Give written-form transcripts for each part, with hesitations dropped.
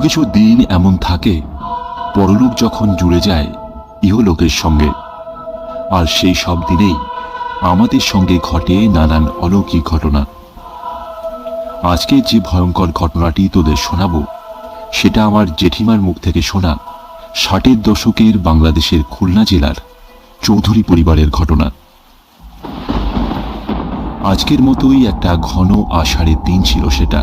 কিছু দিন এমন থাকে পরলোক যখন জুড়ে যায় ইহলোকের সঙ্গে, আর সেই সব দিনেই আমাদের সঙ্গে ঘটে নানান অলৌকিক ঘটনা। আজকে যে ভয়ঙ্কর ঘটনাটি তোদের শোনাবো সেটা আমার জেঠিমার মুখ থেকে শোনা 60-এর দশকের বাংলাদেশের খুলনা জেলার চৌধুরী পরিবারের ঘটনা। আজকের মতোই একটা ঘন আষাঢ়ের দিন ছিল সেটা।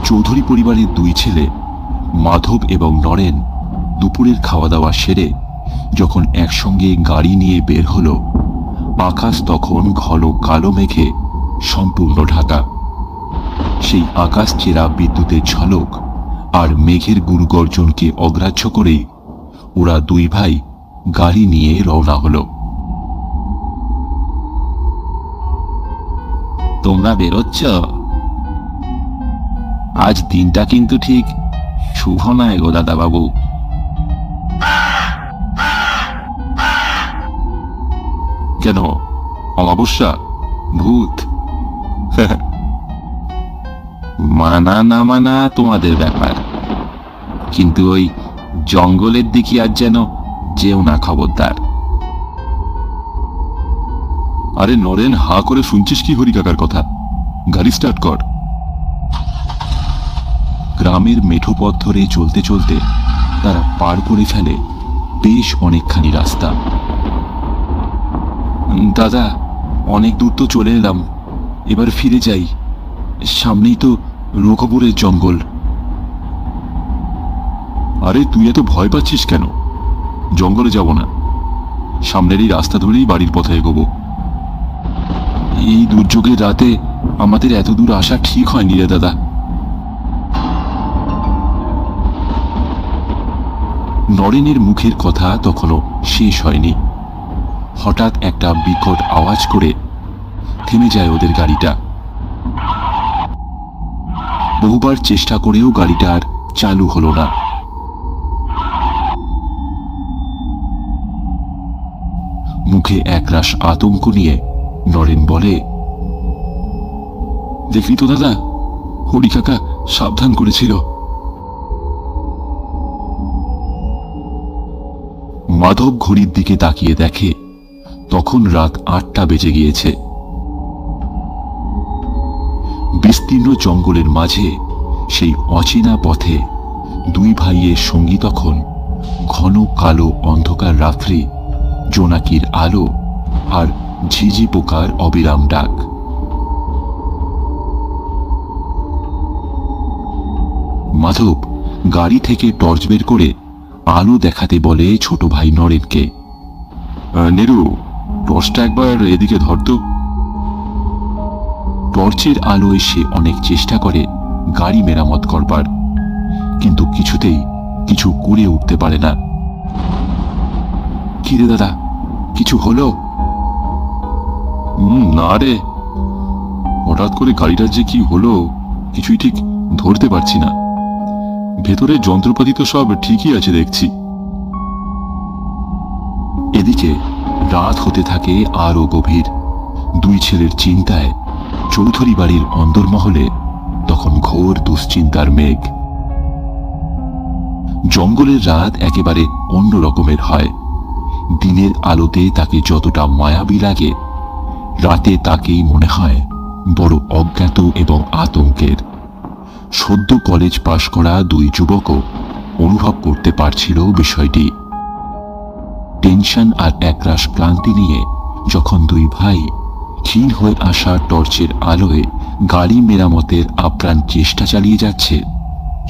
চৌধুরী পরিবারের দুই ছেলে মাধব এবং নরেন দুপুরের খাওয়া দাওয়া সেরে যখন একসঙ্গে গাড়ি নিয়ে বের হলো, আকাশ তখন ঘন কালো মেঘে সম্পূর্ণ ঢাকা। সেই আকাশ চেরা বিদ্যুতের ঝলক আর মেঘের গুরুগর্জনকে অগ্রাহ্য করেই ওরা দুই ভাই গাড়ি নিয়ে রওনা হলো। তোমরা বেরোচ্ছ? আজ দিনটা কিন্তু ঠিক শুভ নয় গো দাদা বাবু। কেন, অমাবস্যা, ভূত? মানা না মানা তোমাদের ব্যাপার, কিন্তু ওই জঙ্গলের দিকে আজ যেন যেও না, খবরদার। আরে নরেন, হা করে শুনছিস কি হরি কাকার কথা? গাড়ি স্টার্ট কর। গ্রামের মেঠো পথ ধরে চলতে চলতে তারা পার করে ফেলে বেশ অনেকখানি রাস্তা। দাদা, অনেক দূর তো চলে এলাম, এবার ফিরে যাই। সামনেই তো রঘুপুরের জঙ্গল। আরে তুই এত ভয় পাচ্ছিস কেন? জঙ্গলে যাব না, সামনের এই রাস্তা ধরেই বাড়ির পথে এগোবো। এই দুর্যোগের রাতে আমাদের এত দূর আসা ঠিক হয়নি রে দাদা। নরেনের মুখের কথা তখনও শেষ হয়নি। হঠাৎ একটা বিকট আওয়াজ করে থেমে যায় ওদের গাড়িটা। বহুবার চেষ্টা করেও গাড়িটা আর চালু হলো না। মুখে একরাশ আতঙ্ক নিয়ে নরেন বলে, দেখলি তো দাদা, হরি কাকা সাবধান করেছিল। মাধব ঘড়ির দিকে তাকিয়ে দেখে তখন রাত 8টা বেজে গিয়েছে। বিস্তীর্ণ জঙ্গলের মাঝে সেই অচেনা পথে দুই ভাইয়ের সঙ্গী তখন ঘন কালো অন্ধকার রাত্রি, জোনাকির আলো আর ঝিঝি পোকার অবিরাম ডাক। মাধব গাড়ি থেকে টর্চ বের করে আলো দেখাতে বলে ছোট ভাই নরেনকে, নেরু, টর্চটা একবার এদিকে ধরতো। টর্চের আলোয় সে অনেক চেষ্টা করে গাড়ি মেরামত করবার, কিন্তু কিছুতেই কিছু করে উঠতে পারে না। কি রে দাদা, কিছু হলো? না রে, হঠাৎ করে গাড়িটার যে কি হলো কিছুই ঠিক ধরতে পারছি না। ভেতরে যন্ত্রপাতি তো সব ঠিকই আছে দেখছি। এদিকে রাত হতে থাকে আরো গভীর। দুই ছেলের চিন্তায় চৌধুরী বাড়ির অন্দরমহলে তখন ঘোর দুশ্চিন্তার মেঘ। জঙ্গলের রাত একেবারে অন্য রকমের হয়। দিনের আলোতে তাকে যতটা মায়াবী লাগে, রাতে তাকেই মনে হয় বড় অজ্ঞাত এবং আতঙ্কের। সদ্য কলেজ পাশ করা দুই যুবকও অনুভব করতে পারছিল বিষয়টি। টেনশন আর একরাশ ক্লান্তি নিয়ে যখন দুই ভাই ক্ষীণ হয়ে আসা টর্চের আলোয় গাড়ি মেরামতের আপ্রাণ চেষ্টা চালিয়ে যাচ্ছে,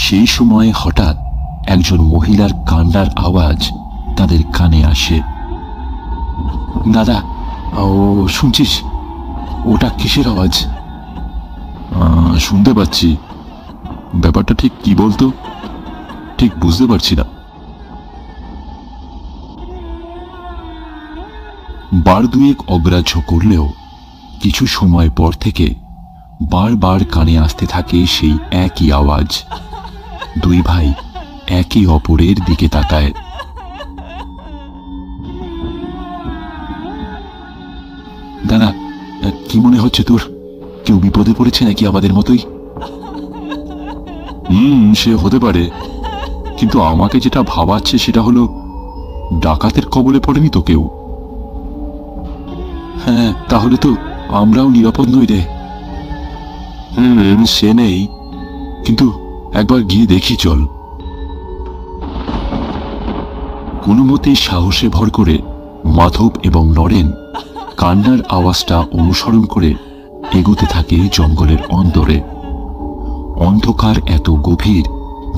সেই সময় হঠাৎ একজন মহিলার কান্নার আওয়াজ তাদের কানে আসে। দাদা, ও শুনছিস? ওটা কিসের আওয়াজ? শুনতে পাচ্ছি, ব্যাপারটা ঠিক কি বলতো? ঠিক বুঝতে পারছি না। বার দুয়েক অগ্রাহ্য করলেও কিছু সময় পর থেকে বারবার কানে আসতে থাকে সেই একই আওয়াজ। দুই ভাই একে অপরের দিকে তাকায়। দাদা, কি মনে হচ্ছে তোর? কেউ বিপদে পড়েছে নাকি আমাদের মতোই? সে হতে পারে, কিন্তু আমাকে যেটা ভাবাচ্ছে সেটা হলো ডাকাতের কবলে পড়েনি তো কেউ। হ্যাঁ, তাহলে তো আমরাও নিরাপদ নই রে। সে নেই, কিন্তু একবার গিয়ে দেখি চল। কোনো মতে সাহসে ভর করে মাধব এবং নরেন কান্নার আওয়াজটা অনুসরণ করে এগোতে থাকে জঙ্গলের অন্দরে। অন্ধকার এত গভীর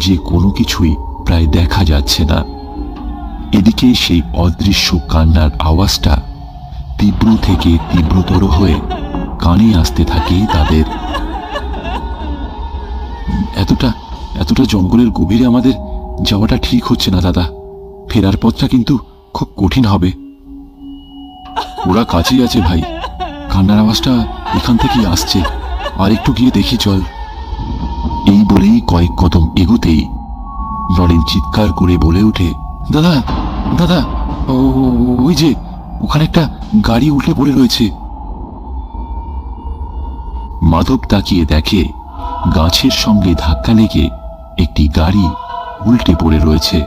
যে কোনো কিছুই প্রায় দেখা যাচ্ছে না। এদিকে সেই অদৃশ্য কান্নার আওয়াজটা তীব্র থেকে তীব্রতর হয়ে কানে আসতে থাকে তাদের। এতটা এতটা জঙ্গলের গভীরে আমাদের যাওয়াটা ঠিক হচ্ছে না দাদা। ফেরার পথটা কিন্তু খুব কঠিন হবে। ওরা কাছেই আছে ভাই, কান্নার আওয়াজটা এখান থেকেই আসছে, আর একটু গিয়ে দেখি চল। এই বলেই কয়েক কদম এগোতেই নরেন চিৎকার করে বলে ওঠে, দাদা দাদা, ওই যে ওখানে একটা গাড়ি উল্টে পড়ে রয়েছে। মাধব তাকিয়ে দেখে গাছের সঙ্গে ধাক্কা লেগে একটি গাড়ি উল্টে পড়ে রয়েছে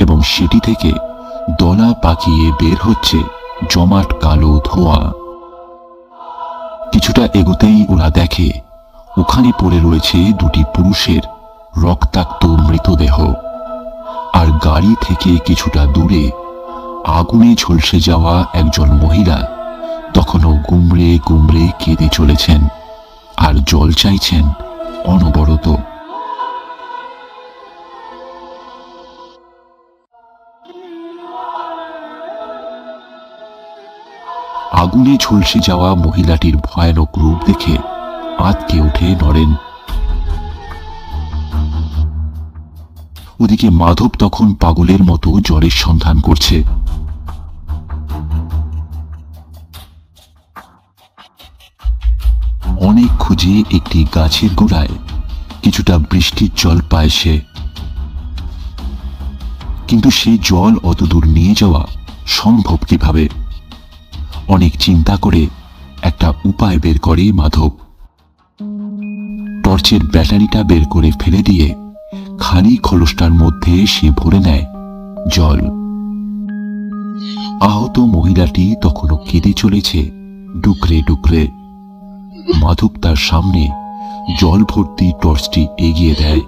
এবং সেটি থেকে দলা পাকিয়ে বের হচ্ছে জমাট কালো ধোঁয়া। কিছুটা এগোতেই ওরা দেখে ওখানে পড়ে রয়েছে দুটি পুরুষের রক্তাক্ত মৃতদেহ, আর গাড়ি থেকে কিছুটা দূরে আগুনে ঝলসে যাওয়া একজন মহিলা তখনও গুমড়ে গুমড়ে কেঁদে চলেছেন আর জল চাইছেন অনবরত। আগুনে ঝলসে যাওয়া মহিলাটির ভয়ানক রূপ দেখে আঁতকে ওঠে নরেন। ওদিকে মাধব তখন পাগলের মতো জ্বরের সন্ধান করছে। অনেক খুঁজে একটি গাছের গোড়ায় কিছুটা বৃষ্টির জল পায় সে, কিন্তু সেই জল অতদূর নিয়ে যাওয়া সম্ভব কিভাবে? অনেক চিন্তা করে একটা উপায় বের করে মাধব। টর্চের ব্যাটারিটা বের করে ফেলে দিয়ে খালি খোলসটার মধ্যে সে ভরে নেয় জল। আহত মহিলাটি তখনও কেঁদে চলেছে ডুকরে ডুকরে। মাধব তার সামনে জল ভর্তি টর্চটি এগিয়ে দেয়।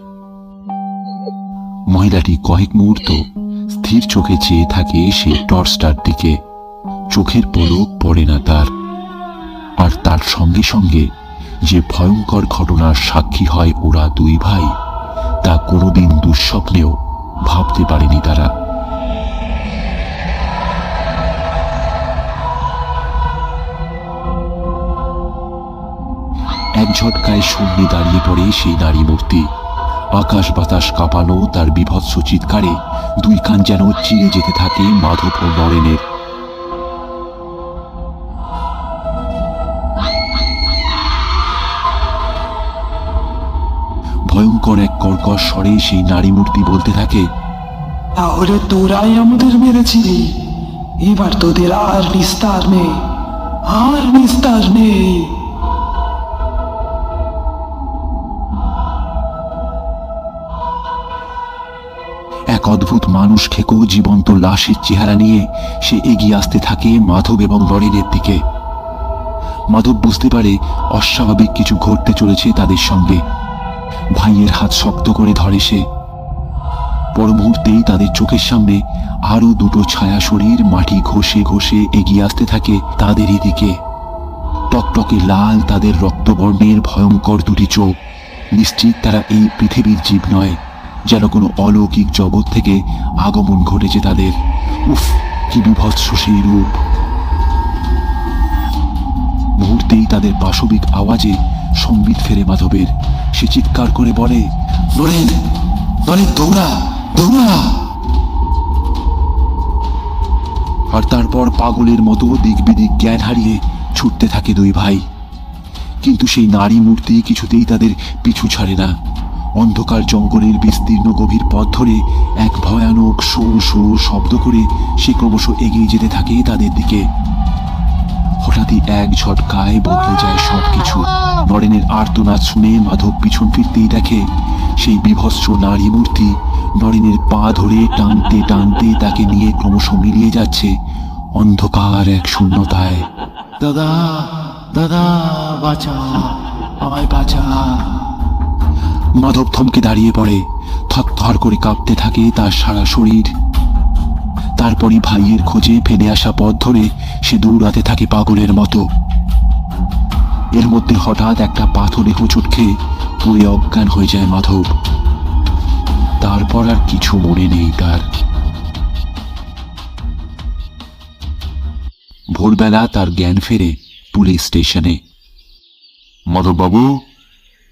মহিলাটি কয়েক মুহূর্ত স্থির চোখে চেয়ে থাকে সেই টর্চটার দিকে। চোখের পলক পড়ে না তার। আর তার সঙ্গে সঙ্গে যে ভয়ঙ্কর ঘটনার সাক্ষী হয় ওরা দুই ভাই, তা কোনোদিন দুঃস্বপ্নেও ভাবতে পারেনি তারা। এক ঝটকায় শূন্যে দাঁড়িয়ে পড়ে সেই নারী মূর্তি। আকাশ বাতাস কাঁপানো তার বীভৎস চিৎকারে দুই কান যেন চিরে যেতে থাকে মাধব ও নরেনের। ভয়ঙ্কর এক কর্কশ স্বরে সেই নারী মূর্তি বলতে থাকে, তাহলে তোরাই আমাদের মেরেছিলি, এবার তোদের আর নিস্তার নেই, আর নিস্তার নেই। এক অদ্ভুত মানুষ খেকো জীবন্ত লাশের চেহারা নিয়ে সে এগিয়ে আসতে থাকে মাধব এবং নরেনের দিকে। মাধব বুঝতে পারে অস্বাভাবিক কিছু ঘটতে চলেছে তাদের সঙ্গে। ভাইয়ের হাত শক্ত করে ধরে সে। পর মুহূর্তেই তাদের চোখের সামনে আরো দুটো ছায়া শরীর মাটি ঘষে ঘষে এগিয়ে আসতে থাকে তাদেরই দিকে। টকটকে লাল তাদের রক্তবর্ণের ভয়ঙ্কর দুটি চোখ। নিশ্চিত তারা এই পৃথিবীর জীব নয়, যেন কোনো অলৌকিক জগৎ থেকে আগমন ঘটেছে তাদের। উফ, কি বিভৎস সেই রূপ! মুহূর্তেই তাদের পাশবিক আওয়াজে সম্বিত ফেরে মাধবের। সে চিৎকার করে বলে, নরেন, নরেন, দৌড়া দৌড়া! আর তারপর পাগলের মতো দিক বিদিক জ্ঞান হারিয়ে ছুটতে থাকে দুই ভাই। কিন্তু সেই নারী মূর্তি কিছুতেই তাদের পিছু ছাড়ে না। অন্ধকার জঙ্গলের বিস্তীর্ণ গভীর পথ ধরে এক ভয়ানক শো শো শব্দ করে সে ক্রমশ এগিয়ে যেতে থাকে তাদের দিকে। হঠাৎই এক ঝটকায় বদলে যায় সবকিছু। নরেনের আর্তনাদ শুনে মাধব পিছন ফিরতেই দেখে সেই বিভৎস নারী মূর্তি নরেনের পা ধরে টানতে টানতে তাকে নিয়ে ক্রমশ মিলিয়ে যাচ্ছে অন্ধকার এক শূন্যতায়। দাদা, দাদা, বাঁচা, আমায় বাঁচা। মাধব থমকে দাঁড়িয়ে পড়ে, থরথর করে কাঁপতে থাকে তার সারা শরীর। তারপরই ভাইয়ের খোঁজে ফেলে আসা পথ ধরে সে দৌড়াতে থাকে পাগলের মতো। এর মধ্যে হঠাৎ একটা পাথরে হোঁচট খেয়ে পুড়ে অজ্ঞান হয়ে যায় মাধব। তারপর আর কিছু মনে নেই তার। ভোরবেলা তার জ্ঞান ফেরে পুলিশ স্টেশনে। মাধববাবু,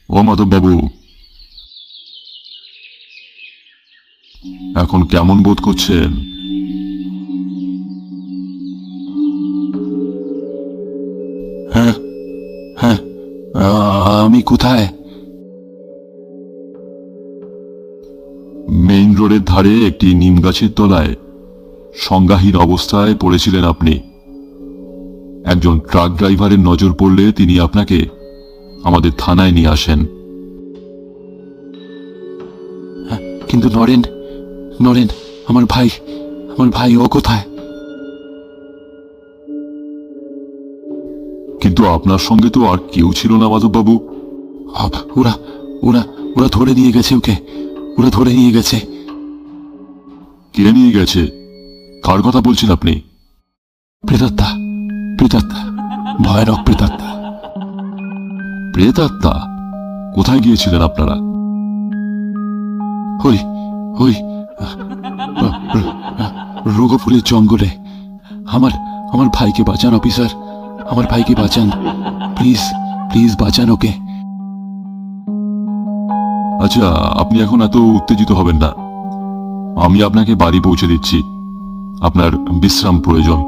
ও মাধববাবু, এখন কেমন বোধ করছেন? হ্যাঁ, হ্যাঁ, আমি কোথায়? মেইন রোডের ধারে একটি নিম গাছের তলায় সংজ্ঞাহীন অবস্থায় পড়েছিলেন আপনি। একজন ট্রাক ড্রাইভারের নজর পড়লে তিনি আপনাকে আমাদের থানায় নিয়ে আসেন। কিন্তু নরেন, নরেন, আমার ভাই ও কোথায়? কিন্তু আপনার সঙ্গে তো আর কেউ ছিল না মাধববাবু। ওরা ওরা ওরা ধরে নিয়ে গেছে ওকে, ওরা ধরে নিয়ে গেছে। কে নিয়ে গেছে? কার কথা বলছেন আপনি? প্রেতাত্মা, প্রেতাত্মা, ভয়ানক প্রেতাত্মা। প্রেতাত্মা? কোথায় গিয়েছিলেন আপনারা? ওই ওই রোগপুরের জঙ্গলে। আমার ভাইকে বাঁচান অফিসার, আমার ভাইকে বাঁচান, প্লিজ প্লিজ বাঁচান ওকে। আচ্ছা, আপনি এখন এত উত্তেজিত হবেন না। আমি আপনাকে বাড়ি পৌঁছে দিচ্ছি। আপনার বিশ্রাম প্রয়োজন।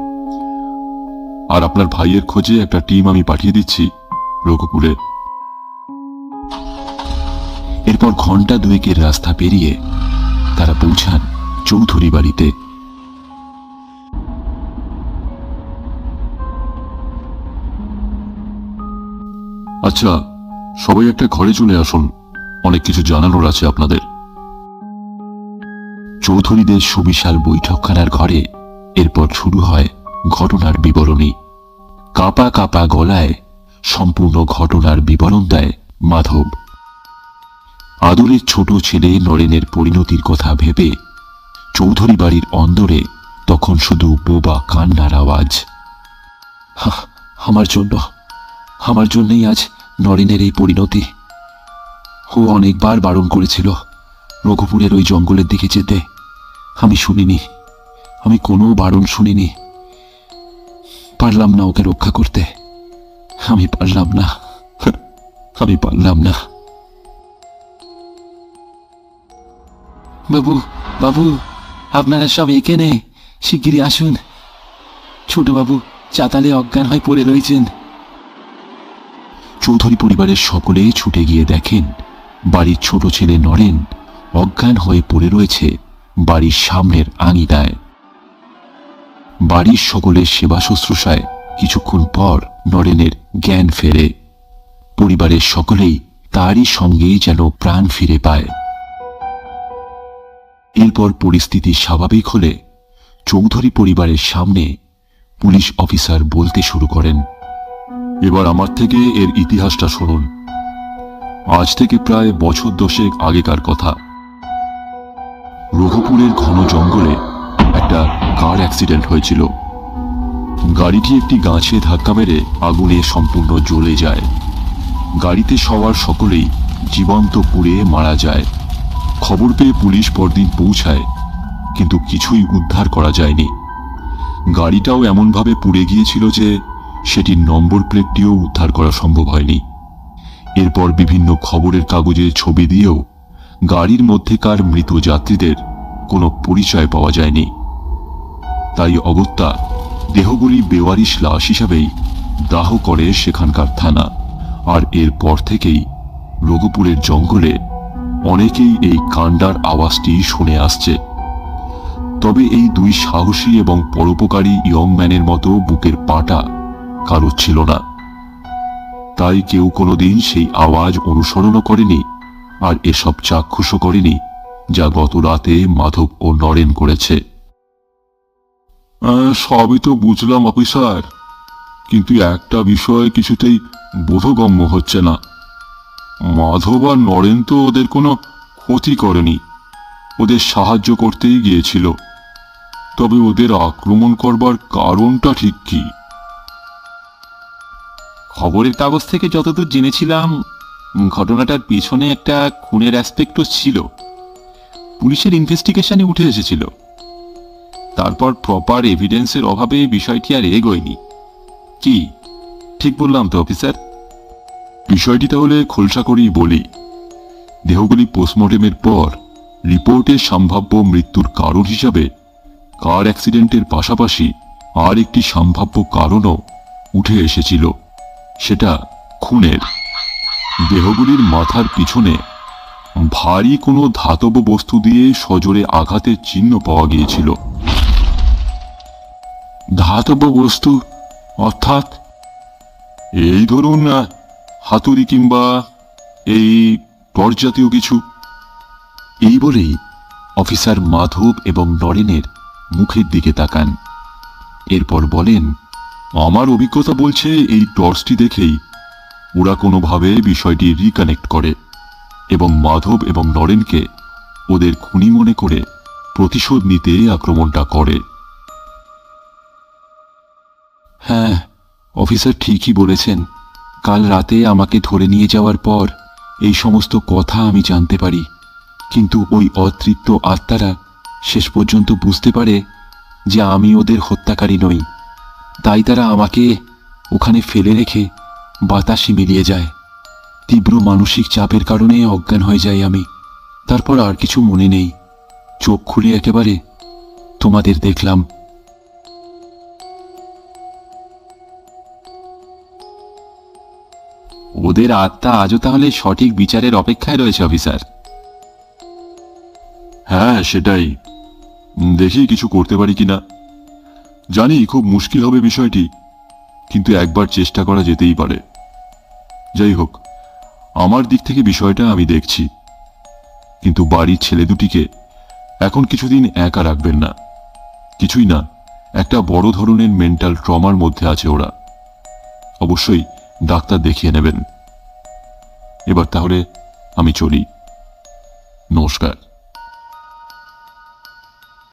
আর আপনার ভাইয়ের খোঁজে একটা টিম আমি পাঠিয়ে দিচ্ছি রঘুপুরে। এরপর ঘন্টা দুয়েকের রাস্তা পেরিয়ে তারা পৌঁছান চৌধুরী বাড়িতে। আচ্ছা, সবাই একটা ঘরে চলে আসুন, অনেক কিছু জানানোর আছে আপনাদের। চৌধুরীদের সুবিশাল বৈঠকখানার ঘরে এরপর শুরু হয় ঘটনার বিবরণী। কাঁপা কাঁপা গলায় সম্পূর্ণ ঘটনার বিবরণ দেয় মাধব। আদরের ছোট ছেলে নরেনের পরিণতির কথা ভেবে চৌধুরী বাড়ির অন্দরে তখন শুধু বোবা কান্নার আওয়াজ। আমার জন্যই আজ নরেনের এই পরিণতি। ও অনেকবার বারণ করেছিল রঘুপুরের ওই জঙ্গলের দিকে যেতে, আমি শুনিনি, আমি কোনো বারণ শুনিনি। পারলাম না ওকে রক্ষা করতে, আমি পারলাম না, আমি পারলাম না। বাবু, বাবু, আপনারা সব এখানে, শিগগিরই আসুন। ছোট বাবু চাতালে অজ্ঞান হয়ে পড়ে রয়েছেন। চৌধুরী পরিবারের সকলে ছুটে গিয়ে দেখেন বাড়ির ছোট ছেলে নরেন অজ্ঞান হয়ে পড়ে রয়েছে বাড়ির সামনের আঙিনায়। বাড়ির সকলের সেবা শুশ্রূষায় কিছুক্ষণ পর নরেনের জ্ঞান ফেরে। পরিবারের সকলেই তারই সঙ্গে যেন প্রাণ ফিরে পায়। এরপর পরিস্থিতি স্বাভাবিক হলে চৌধুরী পরিবারের সামনে পুলিশ অফিসার বলতে শুরু করেন, এবার আমার থেকে এর ইতিহাসটা শুনুন। আজ থেকে প্রায় বছর 10 আগেকার কথা। রঘুপুরের ঘন জঙ্গলে একটা কার অ্যাক্সিডেন্ট হয়েছিল। গাড়িটি একটি গাছে ধাক্কা মেরে আগুনে সম্পূর্ণ জ্বলে যায়। গাড়িতে সওয়ার সকলেই জীবন্ত পুড়ে মারা যায়। খবর পেয়ে পুলিশ পরদিন পৌঁছায়, কিন্তু কিছুই উদ্ধার করা যায়নি। গাড়িটাও এমনভাবে পুড়ে গিয়েছিল যে সেটির নম্বর প্লেটটিও উদ্ধার করা সম্ভব হয়নি। এরপর বিভিন্ন খবরের কাগজে ছবি দিয়েও গাড়ির মধ্যেকার মৃত যাত্রীদের কোনো পরিচয় পাওয়া যায়নি। তাই অগত্যা দেহগুলি বেওয়ারিশ লাশ হিসাবেই দাহ করে সেখানকার থানা। আর এরপর থেকেই রঘুপুরের জঙ্গলে অনেকেই এই কাণ্ডার আওয়াজটি শুনে আসছে। তবে এই দুই সাহসী এবং পরোপকারী ইয়ং ম্যানের মতো বুকের পাটা কারো ছিল না। তাই কেউ কোনোদিন সেই আওয়াজ অনুসরণও করেনি আর এসব চাক্ষুষও করেনি যা গত রাতে মাধব ও নরেন করেছে। সবই তো বুঝলাম অফিসার, কিন্তু একটা বিষয় কিছুতেই বোধগম্য হচ্ছে না। মাধব আর নরেন তো ওদের কোনো ক্ষতি করেনি, ওদের সাহায্য করতেই গিয়েছিল। তবে ওদের আক্রমণ করবার কারণটা ঠিক কি? খবরের কাগজ থেকে যতদূর জেনেছিলাম, ঘটনাটার পিছনে একটা খুনের অ্যাসপেক্টও ছিল। পুলিশের ইনভেস্টিগেশনে উঠে এসেছিল। তারপর প্রপার এভিডেন্সের অভাবে বিষয়টি আর এগোয়নি। কি ঠিক বললাম তো অফিসার? বিষয়টি তাহলে খোলসা করেই বলি। দেহগুলি পোস্টমর্টেমের পর রিপোর্টে সম্ভাব্য মৃত্যুর কারণ হিসাবে কার অ্যাক্সিডেন্টের পাশাপাশি আর একটি সম্ভাব্য কারণও উঠে এসেছিল, সেটা খুনের। দেহগুলির মাথার পিছনে ভারী কোনো ধাতব বস্তু দিয়ে সজোরে আঘাতের চিহ্ন পাওয়া গিয়েছিল। ধাতব বস্তু অর্থাৎ? এই ধরুন হাতুড়ি কিংবা এই টর্চ জাতীয় কিছু। এই বলেই অফিসার মাধব এবং নরেনের মুখের দিকে তাকান। এরপর বলেন, আমার অভিজ্ঞতা বলছে এই টর্চটি দেখেই ওরা কোনোভাবে বিষয়টি রিকানেক্ট করে এবং মাধব এবং নরেনকে ওদের খুনি মনে করে প্রতিশোধ নিতে আক্রমণটা করে। হ্যাঁ, অফিসার ঠিকই বলেছেন। কাল রাতে আমাকে ধরে নিয়ে যাওয়ার পর এই সমস্ত কথা আমি জানতে পারি, কিন্তু ওই অতৃপ্ত আত্মারা শেষ পর্যন্ত বুঝতে পারে যে আমি ওদের হত্যাকারী নই। তাই তারা আমাকে ওখানে ফেলে রেখে বাতাসে মিলিয়ে যায়। তীব্র মানসিক চাপের কারণে অজ্ঞান হয়ে যাই আমি। তারপর আর কিছু মনে নেই। চোখ খুলে একেবারে তোমাদের দেখলাম। ওদের আত্মা আজও তাহলে সঠিক বিচারের অপেক্ষায় রয়েছে অফিসার। হ্যাঁ, সেটাই। দেখি কিছু করতে পারি কিনা। জানি খুব মুশকিল হবে বিষয়টি, কিন্তু একবার চেষ্টা করা যেতেই পারে। যাই হোক, আমার দিক থেকে বিষয়টা আমি দেখছি, কিন্তু বাড়ির ছেলে দুটিকে এখন কিছুদিন একা রাখবেন না। কিছুই না, একটা বড় ধরনের মেন্টাল ট্রমার মধ্যে আছে ওরা। অবশ্যই ডাক্তার দেখিয়ে নেবেন। এবার তাহলে আমি চলি। নমস্কার।